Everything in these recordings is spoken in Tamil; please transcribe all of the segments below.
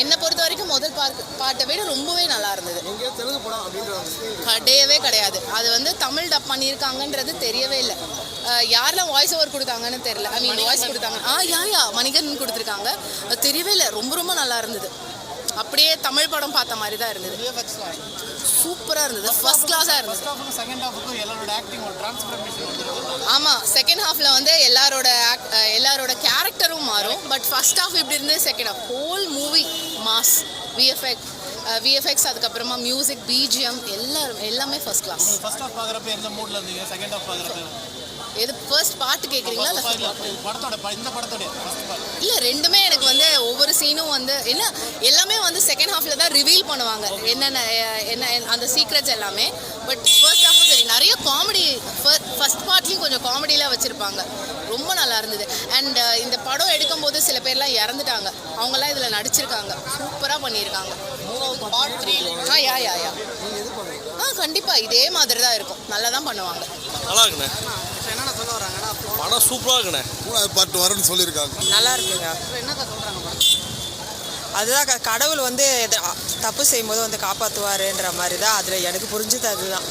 என்னை பொறுத்த வரைக்கும் முதல் பாட்டை விட ரொம்பவே நல்லா இருந்தது. கிடையவே கிடையாது. அது வந்து தமிழ் டப் பண்ணியிருக்காங்கன்றது தெரியவே இல்லை. யாரெல்லாம் வாய்ஸ் ஓவர் கொடுத்தாங்கன்னு தெரியல. ஐ மீன் வாய்ஸ் கொடுத்தாங்க. யா மணிகண்டன் கொடுத்துருக்காங்க. தெரியவே இல்லை. ரொம்ப ரொம்ப நல்லா இருந்தது. அப்படியே தமிழ் படம் பார்த்த மாதிரி தான் இருந்தது. சூப்பராக இருந்தது. ஃபர்ஸ்ட் கிளாஸாக இருந்தது. ஆமாம், செகண்ட் ஹாஃபில் வந்து எல்லாரோட கேரக்டரும் மாறும். பட் ஃபர்ஸ்ட் ஹாஃப் இப்படி இருந்தது. Second half whole movie mass, VFX அதுக்கப்புறமா மியூசிக், பிஜிஎம் எல்லாமே ஃபர்ஸ்ட் கிளாஸ். எது ஃபர்ஸ்ட் பாட்டு கேட்குறீங்களா இல்லை? ரெண்டுமே எனக்கு வந்து ஒவ்வொரு சீனும் வந்து எல்லாமே வந்து செகண்ட் ஹாஃபில் தான் ரிவீல் பண்ணுவாங்க என்ன அந்த சீக்ரெட்ஸ் எல்லாமே. பட் ஃபர்ஸ்ட் ஹாஃபும் சரி, நிறைய காமெடி. ஃபர்ஸ்ட் பார்ட்லேயும் கொஞ்சம் காமெடியெலாம் வச்சுருப்பாங்க. ரொம்ப நல்லா இருந்தது. அண்ட் இந்த படம் எடுக்கும்போது சில பேர்லாம் இறந்துட்டாங்க. அவங்கெல்லாம் இதில் நடிச்சிருக்காங்க. சூப்பராக பண்ணியிருக்காங்க. யா கண்டிப்பாக இதே மாதிரி தான் இருக்கும். நல்லா தான் பண்ணுவாங்க. நல்லா இருக்குண்ணே. படம் சூப்பராக இருக்குண்ணே. மூணாவது பாட்டு வரும்னு சொல்லியிருக்காங்க. நல்லா இருக்குங்க. அதுதான் கடவுள் வந்து தப்பு செய்யும்போது வந்து காப்பாற்றுவாருன்ற மாதிரி தான் அதில் எனக்கு புரிஞ்சுது. அதுதான்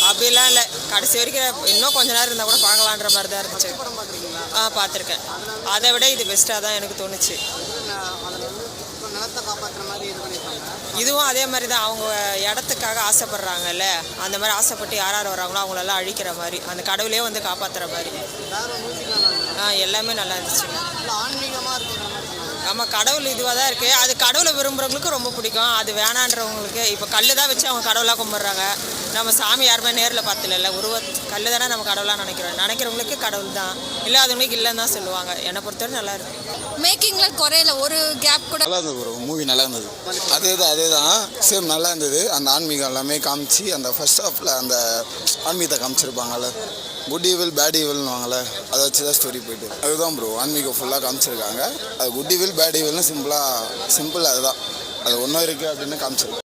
அப்படிலாம் இல்லை. கடைசி வரைக்கும் இன்னும் கொஞ்ச நேரம் இருந்தால் கூட பார்க்கலான்ற மாதிரி தான் இருந்துச்சு. பார்த்துருக்கேன். அதை விட இது பெஸ்ட்டாக தான் எனக்கு தோணுச்சு. இதுவும் அதே மாதிரி தான். அவங்க இடத்துக்காக ஆசைப்படுறாங்கல்ல, அந்த மாதிரி ஆசைப்பட்டு யார் வராங்களோ அவங்களெல்லாம் அழிக்கிற மாதிரி, அந்த கடவுளே வந்து காப்பாற்றுற மாதிரி. எல்லாமே நல்லா இருந்துச்சுங்க. ஆமாம், கடவுள் இதுவாக தான் இருக்குது. அது கடவுளை விரும்புகிறவங்களுக்கு ரொம்ப பிடிக்கும். அது வேணான்றவங்களுக்கு இப்போ கல் தான் வச்சு அவங்க கடவுளாக கும்பிட்றாங்க. நம்ம சாமி யாருமே நேரில் பார்த்துல கல் தானே நம்ம கடவுளாக நினைக்கிறவங்களுக்கு கடவுள் தான். இல்லாதவங்களுக்கு இல்லைன்னு தான் சொல்லுவாங்க. என்னை பொறுத்தவரை நல்லா இருக்கு. மேக்கிங்கில் குறையில ஒரு கேப் கூட நல்லா இருந்தது. ஒரு மூவி நல்லா இருந்தது. அதே தான் சேம் நல்லா இருந்தது. அந்த ஆன்மீகம் எல்லாமே காமிச்சு அந்த ஃபர்ஸ்ட் ஹாஃபில் அந்த ஆன்மீகத்தை காமிச்சிருப்பாங்கல்ல, குட் ஈவில் பேட் ஈவில்னு வாங்கல, அதை வச்சு தான் ஸ்டோரி போயிட்டு. அதுதான் ப்ரோ ஆன்மீகம் ஃபுல்லாக காமிச்சிருக்காங்க. அது குட் ஈவில் பேட் ஈவில்னு சிம்பிள் அதுதான். அது ஒன்றும் இருக்குது அப்படின்னு காமிச்சிருக்காங்க.